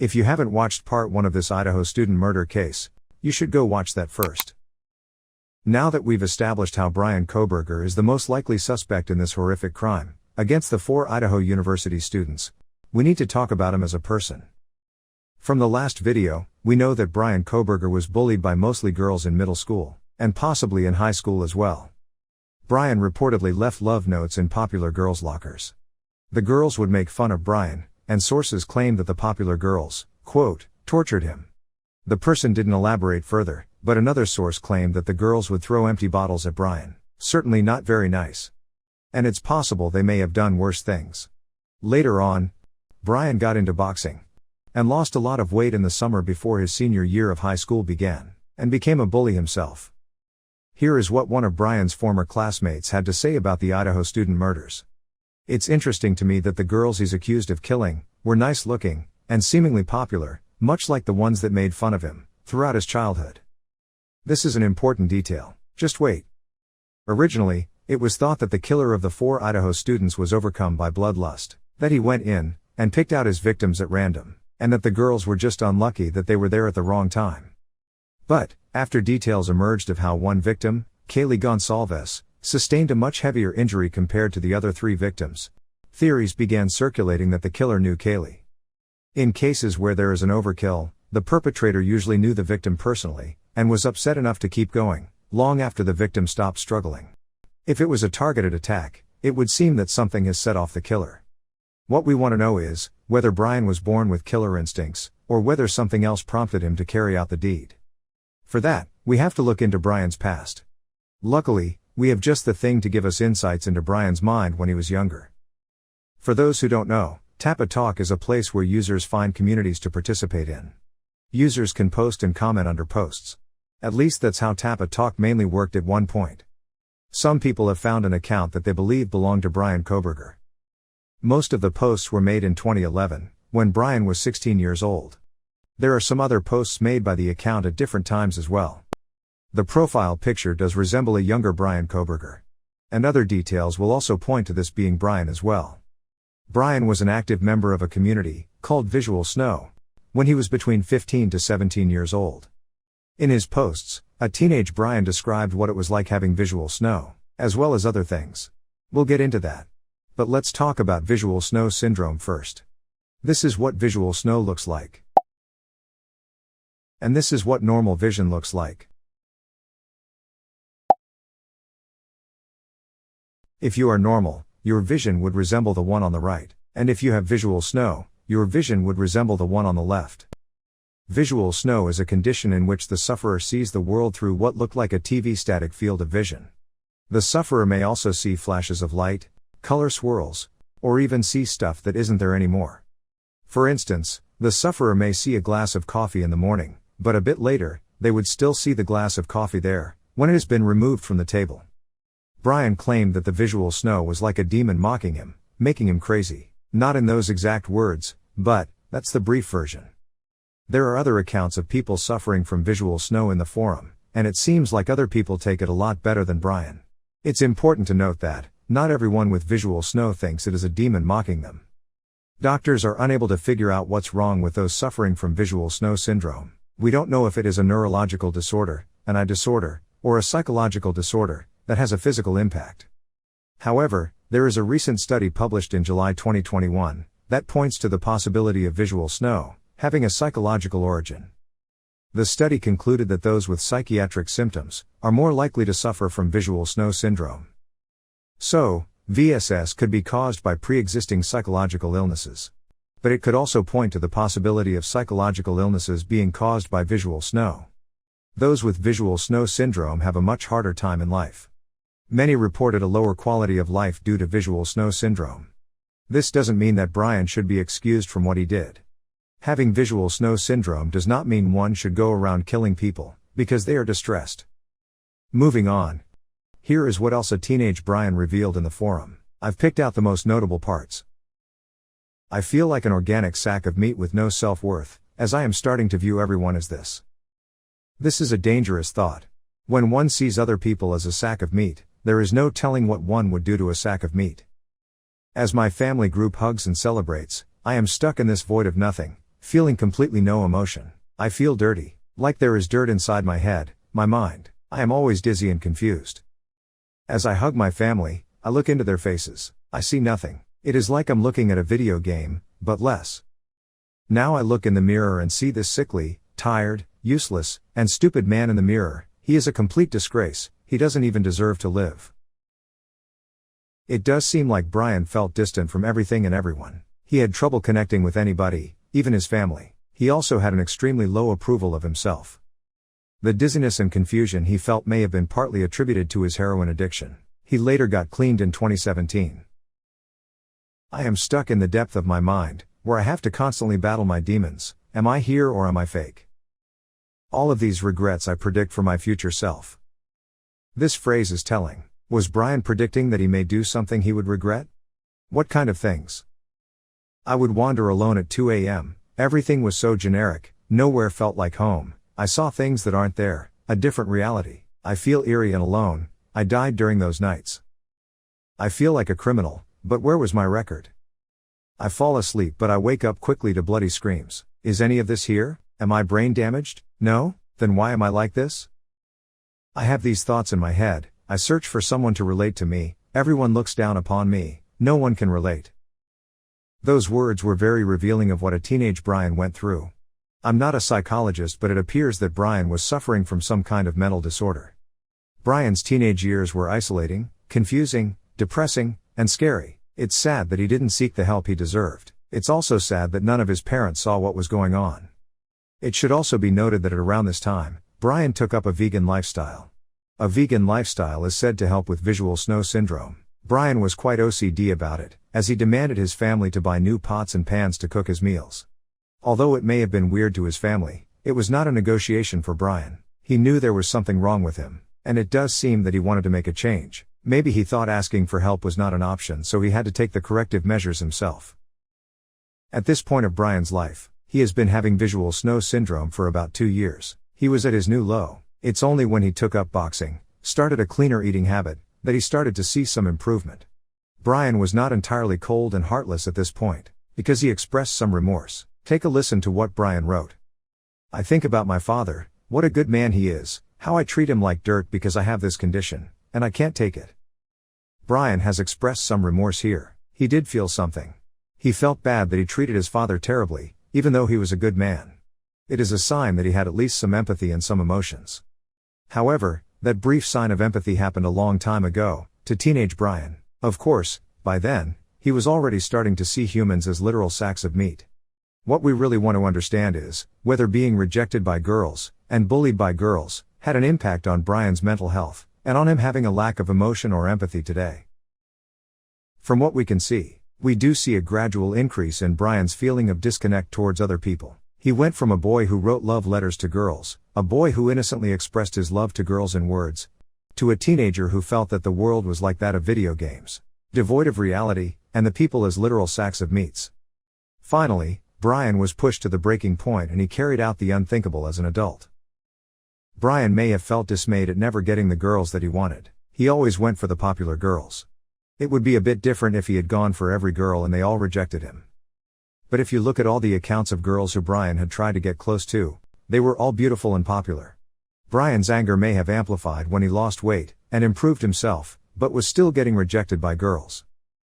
If you haven't watched part 1 of this Idaho student murder case, you should go watch that first. Now that we've established how Bryan Kohberger is the most likely suspect in this horrific crime against the 4 Idaho University students, we need to talk about him as a person. From the last video, we know that Bryan Kohberger was bullied by mostly girls in middle school, and possibly in high school as well. Bryan reportedly left love notes in popular girls' lockers. The girls would make fun of Bryan, and sources claimed that the popular girls, quote, tortured him. The person didn't elaborate further, but another source claimed that the girls would throw empty bottles at Bryan, certainly not very nice. And it's possible they may have done worse things. Later on, Bryan got into boxing, and lost a lot of weight in the summer before his senior year of high school began, and became a bully himself. Here is what one of Bryan's former classmates had to say about the Idaho student murders. It's interesting to me that the girls he's accused of killing were nice looking, and seemingly popular, much like the ones that made fun of him throughout his childhood. This is an important detail. Just wait. Originally, it was thought that the killer of the 4 Idaho students was overcome by bloodlust, that he went in and picked out his victims at random, and that the girls were just unlucky that they were there at the wrong time. But, after details emerged of how one victim, Kaylee Goncalves, sustained a much heavier injury compared to the other 3 victims, theories began circulating that the killer knew Kaylee. In cases where there is an overkill, the perpetrator usually knew the victim personally, and was upset enough to keep going, long after the victim stopped struggling. If it was a targeted attack, it would seem that something has set off the killer. What we want to know is, whether Bryan was born with killer instincts, or whether something else prompted him to carry out the deed. For that, we have to look into Bryan's past. Luckily, we have just the thing to give us insights into Bryan's mind when he was younger. For those who don't know, Tapa Talk is a place where users find communities to participate in. Users can post and comment under posts. At least that's how Tapa Talk mainly worked at one point. Some people have found an account that they believe belonged to Bryan Kohberger. Most of the posts were made in 2011, when Bryan was 16 years old. There are some other posts made by the account at different times as well. The profile picture does resemble a younger Bryan Kohberger. And other details will also point to this being Bryan as well. Bryan was an active member of a community, called Visual Snow, when he was between 15 to 17 years old. In his posts, a teenage Bryan described what it was like having visual snow, as well as other things. We'll get into that. But let's talk about visual snow syndrome first. This is what visual snow looks like. And this is what normal vision looks like. If you are normal, your vision would resemble the one on the right, and if you have visual snow, your vision would resemble the one on the left. Visual snow is a condition in which the sufferer sees the world through what look like a TV static field of vision. The sufferer may also see flashes of light, color swirls, or even see stuff that isn't there anymore. For instance, the sufferer may see a glass of coffee in the morning, but a bit later, they would still see the glass of coffee there, when it has been removed from the table. Bryan claimed that the visual snow was like a demon mocking him, making him crazy. Not in those exact words, but that's the brief version. There are other accounts of people suffering from visual snow in the forum, and it seems like other people take it a lot better than Bryan. It's important to note that not everyone with visual snow thinks it is a demon mocking them. Doctors are unable to figure out what's wrong with those suffering from visual snow syndrome. We don't know if it is a neurological disorder, an eye disorder, or a psychological disorder that has a physical impact. However, there is a recent study published in July 2021 that points to the possibility of visual snow having a psychological origin. The study concluded that those with psychiatric symptoms are more likely to suffer from visual snow syndrome. So, VSS could be caused by pre-existing psychological illnesses. But it could also point to the possibility of psychological illnesses being caused by visual snow. Those with visual snow syndrome have a much harder time in life. Many reported a lower quality of life due to visual snow syndrome. This doesn't mean that Bryan should be excused from what he did. Having visual snow syndrome does not mean one should go around killing people because they are distressed. Moving on. Here is what else a teenage Bryan revealed in the forum. I've picked out the most notable parts. I feel like an organic sack of meat with no self-worth, as I am starting to view everyone as this. This is a dangerous thought. When one sees other people as a sack of meat, there is no telling what one would do to a sack of meat. As my family group hugs and celebrates, I am stuck in this void of nothing, Feeling completely no emotion. I feel dirty. Like there is dirt inside my head, my mind. I am always dizzy and confused. As I hug my family, I look into their faces. I see nothing. It is like I'm looking at a video game, but less. Now I look in the mirror and see this sickly, tired, useless, and stupid man in the mirror. He is a complete disgrace. He doesn't even deserve to live. It does seem like Bryan felt distant from everything and everyone. He had trouble connecting with anybody, even his family. He also had an extremely low approval of himself. The dizziness and confusion he felt may have been partly attributed to his heroin addiction. He later got cleaned in 2017. I am stuck in the depth of my mind, where I have to constantly battle my demons. Am I here or am I fake? All of these regrets I predict for my future self. This phrase is telling. Was Bryan predicting that he may do something he would regret? What kind of things? I would wander alone at 2 a.m. Everything was so generic, nowhere felt like home. I saw things that aren't there, a different reality. I feel eerie and alone. I died during those nights. I feel like a criminal, but where was my record? I fall asleep but I wake up quickly to bloody screams. Is any of this here? Am I brain damaged? No? Then why am I like this? I have these thoughts in my head. I search for someone to relate to me. Everyone looks down upon me. No one can relate. Those words were very revealing of what a teenage Bryan went through. I'm not a psychologist, but it appears that Bryan was suffering from some kind of mental disorder. Bryan's teenage years were isolating, confusing, depressing, and scary. It's sad that he didn't seek the help he deserved. It's also sad that none of his parents saw what was going on. It should also be noted that at around this time, Bryan took up a vegan lifestyle. A vegan lifestyle is said to help with visual snow syndrome. Bryan was quite OCD about it, as he demanded his family to buy new pots and pans to cook his meals. Although it may have been weird to his family, it was not a negotiation for Bryan. He knew there was something wrong with him, and it does seem that he wanted to make a change. Maybe he thought asking for help was not an option, so he had to take the corrective measures himself. At this point of Bryan's life, he has been having visual snow syndrome for about 2 years. He was at his new low. It's only when he took up boxing, started a cleaner eating habit, that he started to see some improvement. Bryan was not entirely cold and heartless at this point, because he expressed some remorse. Take a listen to what Bryan wrote. I think about my father, what a good man he is, how I treat him like dirt because I have this condition, and I can't take it. Bryan has expressed some remorse here. He did feel something. He felt bad that he treated his father terribly, even though he was a good man. It is a sign that he had at least some empathy and some emotions. However, that brief sign of empathy happened a long time ago, to teenage Bryan. Of course, by then, he was already starting to see humans as literal sacks of meat. What we really want to understand is, whether being rejected by girls, and bullied by girls, had an impact on Bryan's mental health, and on him having a lack of emotion or empathy today. From what we can see, we do see a gradual increase in Bryan's feeling of disconnect towards other people. He went from a boy who wrote love letters to girls, a boy who innocently expressed his love to girls in words, to a teenager who felt that the world was like that of video games, devoid of reality, and the people as literal sacks of meats. Finally, Bryan was pushed to the breaking point and he carried out the unthinkable as an adult. Bryan may have felt dismayed at never getting the girls that he wanted. He always went for the popular girls. It would be a bit different if he had gone for every girl and they all rejected him. But if you look at all the accounts of girls who Bryan had tried to get close to, they were all beautiful and popular. Bryan's anger may have amplified when he lost weight, and improved himself, but was still getting rejected by girls.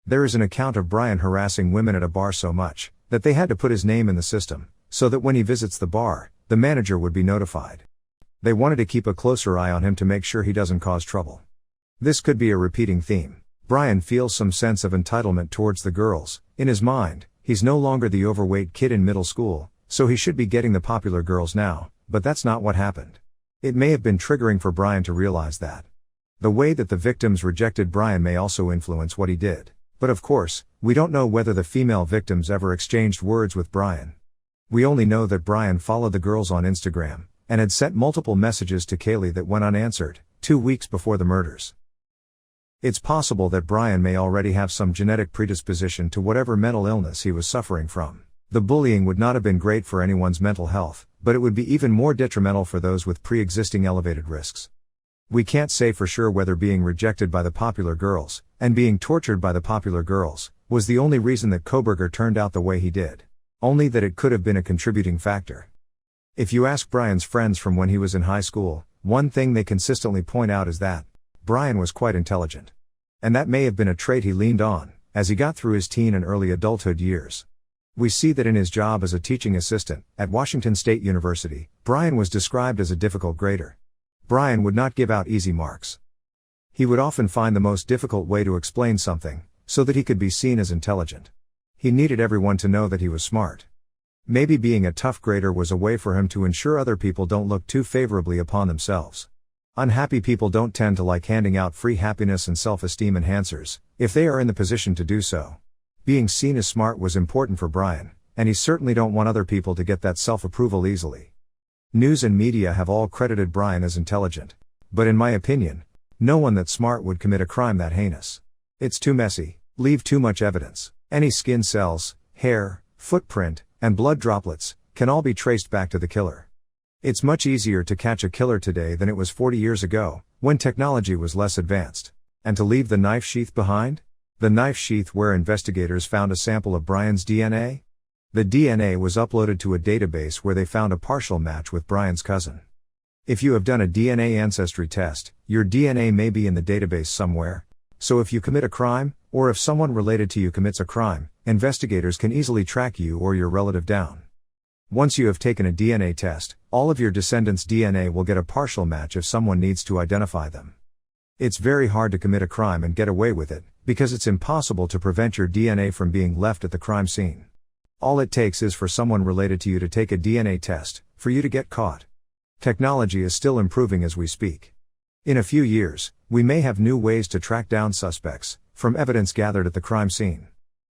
There is an account of Bryan harassing women at a bar so much, that they had to put his name in the system, so that when he visits the bar, the manager would be notified. They wanted to keep a closer eye on him to make sure he doesn't cause trouble. This could be a repeating theme. Bryan feels some sense of entitlement towards the girls. In his mind, he's no longer the overweight kid in middle school, so he should be getting the popular girls now, but that's not what happened. It may have been triggering for Bryan to realize that. The way that the victims rejected Bryan may also influence what he did. But of course, we don't know whether the female victims ever exchanged words with Bryan. We only know that Bryan followed the girls on Instagram, and had sent multiple messages to Kaylee that went unanswered, 2 weeks before the murders. It's possible that Bryan may already have some genetic predisposition to whatever mental illness he was suffering from. The bullying would not have been great for anyone's mental health, but it would be even more detrimental for those with pre-existing elevated risks. We can't say for sure whether being rejected by the popular girls, and being tortured by the popular girls, was the only reason that Kohberger turned out the way he did. only that it could have been a contributing factor. If you ask Bryan's friends from when he was in high school, one thing they consistently point out is that Bryan was quite intelligent. And that may have been a trait he leaned on as he got through his teen and early adulthood years. We see that in his job as a teaching assistant at Washington State University, Bryan was described as a difficult grader. Bryan would not give out easy marks. He would often find the most difficult way to explain something, so that he could be seen as intelligent. He needed everyone to know that he was smart. Maybe being a tough grader was a way for him to ensure other people don't look too favorably upon themselves. Unhappy people don't tend to like handing out free happiness and self-esteem enhancers, if they are in the position to do so. Being seen as smart was important for Bryan, and he certainly don't want other people to get that self-approval easily. News and media have all credited Bryan as intelligent. But in my opinion, no one that's smart would commit a crime that heinous. It's too messy, leave too much evidence. Any skin cells, hair, footprint, and blood droplets can all be traced back to the killer. It's much easier to catch a killer today than it was 40 years ago, when technology was less advanced. And to leave the knife sheath behind? The knife sheath where investigators found a sample of Bryan's DNA? The DNA was uploaded to a database where they found a partial match with Bryan's cousin. If you have done a DNA ancestry test, your DNA may be in the database somewhere. So if you commit a crime, or if someone related to you commits a crime, investigators can easily track you or your relative down. Once you have taken a DNA test, all of your descendants' DNA will get a partial match if someone needs to identify them. It's very hard to commit a crime and get away with it, because it's impossible to prevent your DNA from being left at the crime scene. All it takes is for someone related to you to take a DNA test, for you to get caught. Technology is still improving as we speak. In a few years, we may have new ways to track down suspects, from evidence gathered at the crime scene.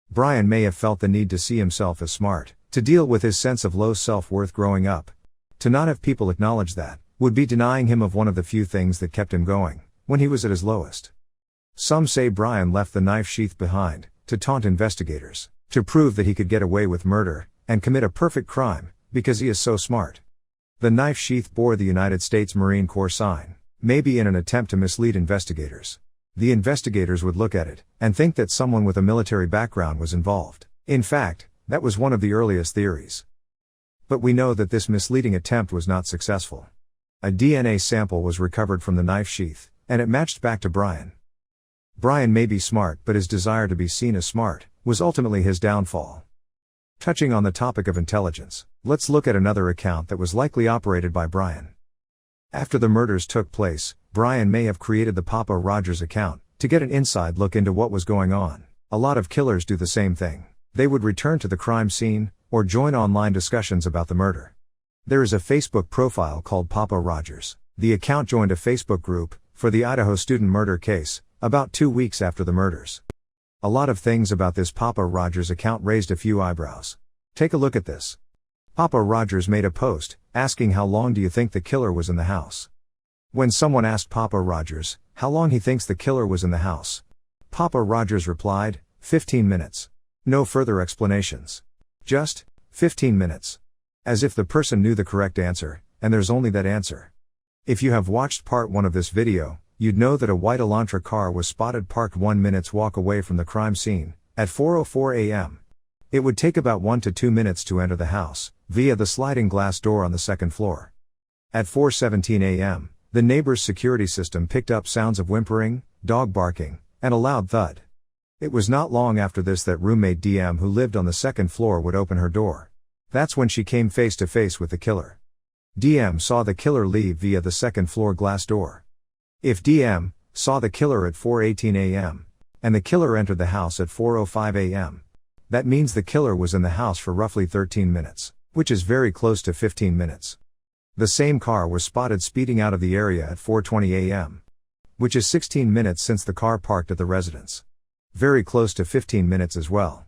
Bryan may have felt the need to see himself as smart, to deal with his sense of low self-worth growing up. To not have people acknowledge that, would be denying him of one of the few things that kept him going, when he was at his lowest. Some say Bryan left the knife sheath behind, to taunt investigators, to prove that he could get away with murder, and commit a perfect crime, because he is so smart. The knife sheath bore the United States Marine Corps sign, maybe in an attempt to mislead investigators. The investigators would look at it, and think that someone with a military background was involved. In fact, that was one of the earliest theories. But we know that this misleading attempt was not successful. A DNA sample was recovered from the knife sheath, and it matched back to Bryan. Bryan may be smart, but his desire to be seen as smart was ultimately his downfall. Touching on the topic of intelligence, let's look at another account that was likely operated by Bryan. After the murders took place, Bryan may have created the Papa Rogers account to get an inside look into what was going on. A lot of killers do the same thing. They would return to the crime scene, or join online discussions about the murder. There is a Facebook profile called Papa Rogers. The account joined a Facebook group for the Idaho student murder case, about 2 weeks after the murders. A lot of things about this Papa Rogers account raised a few eyebrows. Take a look at this. Papa Rogers made a post, asking how long do you think the killer was in the house. When someone asked Papa Rogers how long he thinks the killer was in the house, Papa Rogers replied, 15 minutes. No further explanations. Just 15 minutes. As if the person knew the correct answer, and there's only that answer. If you have watched part 1 of this video, you'd know that a white Elantra car was spotted parked 1 minute's walk away from the crime scene, at 4:04 a.m. It would take about 1 to 2 minutes to enter the house, via the sliding glass door on the second floor. At 4:17 a.m., the neighbor's security system picked up sounds of whimpering, dog barking, and a loud thud. It was not long after this that roommate DM, who lived on the second floor, would open her door. That's when she came face to face with the killer. DM saw the killer leave via the second floor glass door. If DM saw the killer at 4:18 a.m., and the killer entered the house at 4:05 a.m., that means the killer was in the house for roughly 13 minutes, which is very close to 15 minutes. The same car was spotted speeding out of the area at 4:20 a.m., which is 16 minutes since the car parked at the residence. Very close to 15 minutes as well.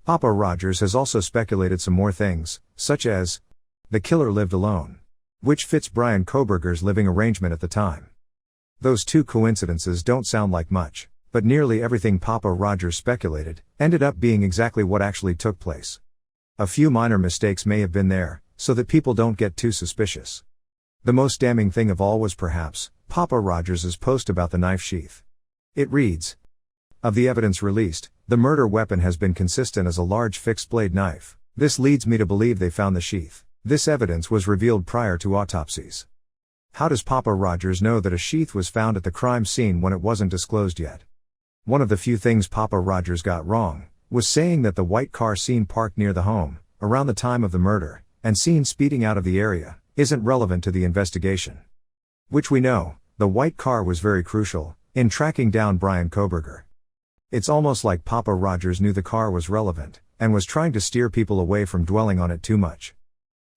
Papa Rogers has also speculated some more things, such as, the killer lived alone, which fits Bryan Kohberger's living arrangement at the time. Those two coincidences don't sound like much, but nearly everything Papa Rogers speculated ended up being exactly what actually took place. A few minor mistakes may have been there, so that people don't get too suspicious. The most damning thing of all was perhaps Papa Rogers' post about the knife sheath. It reads, of the evidence released, the murder weapon has been consistent as a large fixed-blade knife. This leads me to believe they found the sheath. This evidence was revealed prior to autopsies. How does Papa Rogers know that a sheath was found at the crime scene when it wasn't disclosed yet? One of the few things Papa Rogers got wrong was saying that the white car seen parked near the home, around the time of the murder, and seen speeding out of the area, isn't relevant to the investigation. Which we know, the white car was very crucial in tracking down Bryan Kohberger. It's almost like Papa Rogers knew the car was relevant, and was trying to steer people away from dwelling on it too much.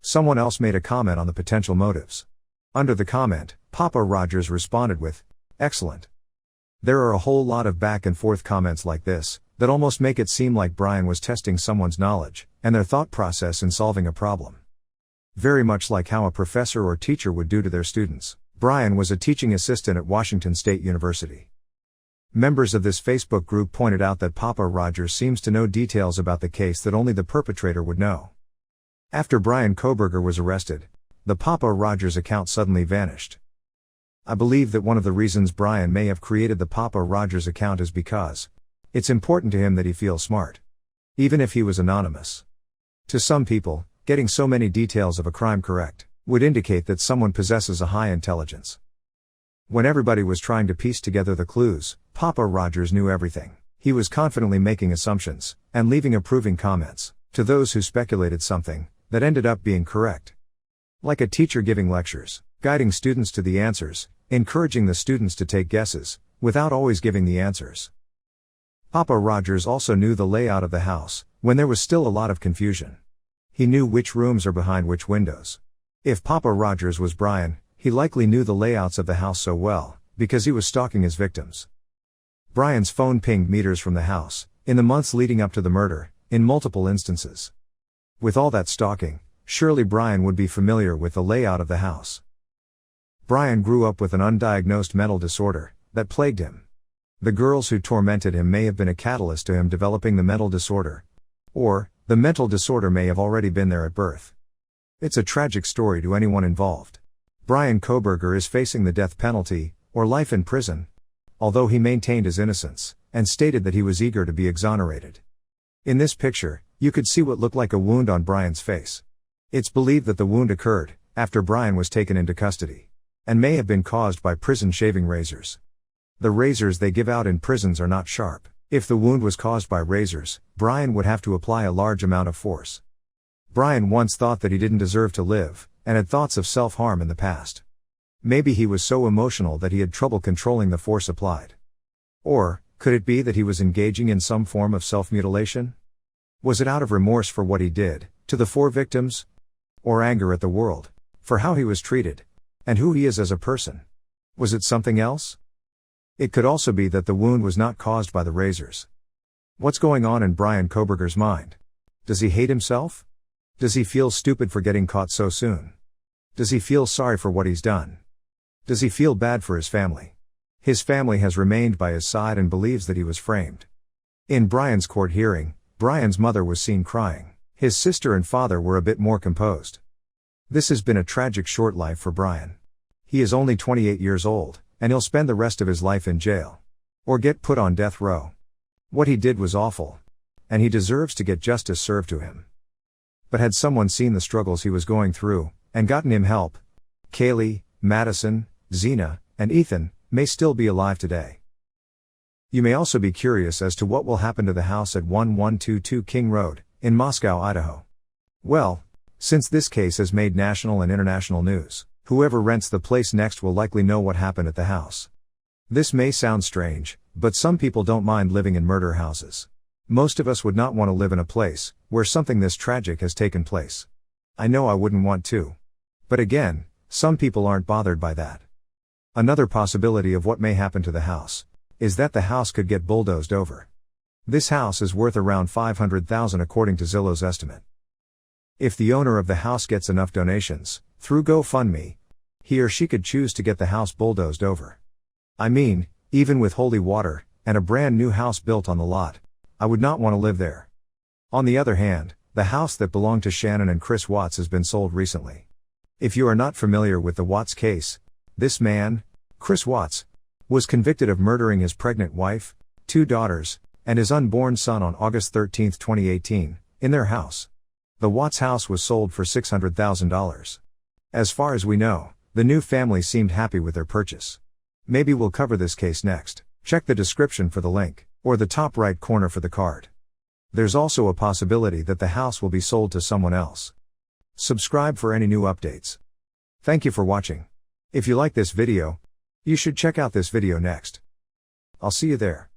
Someone else made a comment on the potential motives. Under the comment, Papa Rogers responded with, "Excellent." There are a whole lot of back and forth comments like this, that almost make it seem like Bryan was testing someone's knowledge, and their thought process in solving a problem. Very much like how a professor or teacher would do to their students. Bryan was a teaching assistant at Washington State University. Members of this Facebook group pointed out that Papa Rogers seems to know details about the case that only the perpetrator would know. After Bryan Kohberger was arrested, the Papa Rogers account suddenly vanished. I believe that one of the reasons Bryan may have created the Papa Rogers account is because it's important to him that he feels smart. Even if he was anonymous. To some people, getting so many details of a crime correct would indicate that someone possesses a high intelligence. When everybody was trying to piece together the clues, Papa Rogers knew everything. He was confidently making assumptions, and leaving approving comments, to those who speculated something, that ended up being correct. Like a teacher giving lectures, guiding students to the answers, encouraging the students to take guesses, without always giving the answers. Papa Rogers also knew the layout of the house, when there was still a lot of confusion. He knew which rooms are behind which windows. If Papa Rogers was Bryan, he likely knew the layouts of the house so well, because he was stalking his victims. Bryan's phone pinged meters from the house, in the months leading up to the murder, in multiple instances. With all that stalking, surely Bryan would be familiar with the layout of the house. Bryan grew up with an undiagnosed mental disorder that plagued him. The girls who tormented him may have been a catalyst to him developing the mental disorder. Or, the mental disorder may have already been there at birth. It's a tragic story to anyone involved. Bryan Kohberger is facing the death penalty, or life in prison, although he maintained his innocence, and stated that he was eager to be exonerated. In this picture, you could see what looked like a wound on Bryan's face. It's believed that the wound occurred after Bryan was taken into custody, and may have been caused by prison shaving razors. The razors they give out in prisons are not sharp. If the wound was caused by razors, Bryan would have to apply a large amount of force. Bryan once thought that he didn't deserve to live, and had thoughts of self-harm in the past. Maybe he was so emotional that he had trouble controlling the force applied. Or, could it be that he was engaging in some form of self-mutilation? Was it out of remorse for what he did, to the 4 victims? Or anger at the world, for how he was treated, and who he is as a person? Was it something else? It could also be that the wound was not caused by the razors. What's going on in Bryan Kohberger's mind? Does he hate himself? Does he feel stupid for getting caught so soon? Does he feel sorry for what he's done? Does he feel bad for his family? His family has remained by his side and believes that he was framed. In Bryan's court hearing, Bryan's mother was seen crying. His sister and father were a bit more composed. This has been a tragic short life for Bryan. He is only 28 years old, and he'll spend the rest of his life in jail. Or get put on death row. What he did was awful. And he deserves to get justice served to him. But had someone seen the struggles he was going through, and gotten him help, Kaylee, Madison, Xana, and Ethan may still be alive today. You may also be curious as to what will happen to the house at 1122 King Road, in Moscow, Idaho. Well, since this case has made national and international news, whoever rents the place next will likely know what happened at the house. This may sound strange, but some people don't mind living in murder houses. Most of us would not want to live in a place where something this tragic has taken place. I know I wouldn't want to. But again, some people aren't bothered by that. Another possibility of what may happen to the house is that the house could get bulldozed over. This house is worth around $500,000 according to Zillow's estimate. If the owner of the house gets enough donations, through GoFundMe, he or she could choose to get the house bulldozed over. I mean, even with holy water, and a brand new house built on the lot, I would not want to live there. On the other hand, the house that belonged to Shannon and Chris Watts has been sold recently. If you are not familiar with the Watts case, this man, Chris Watts, was convicted of murdering his pregnant wife, 2 daughters, and his unborn son on August 13, 2018, in their house. The Watts house was sold for $600,000. As far as we know, the new family seemed happy with their purchase. Maybe we'll cover this case next. Check the description for the link, or the top right corner for the card. There's also a possibility that the house will be sold to someone else. Subscribe for any new updates. Thank you for watching. If you like this video, you should check out this video next. I'll see you there.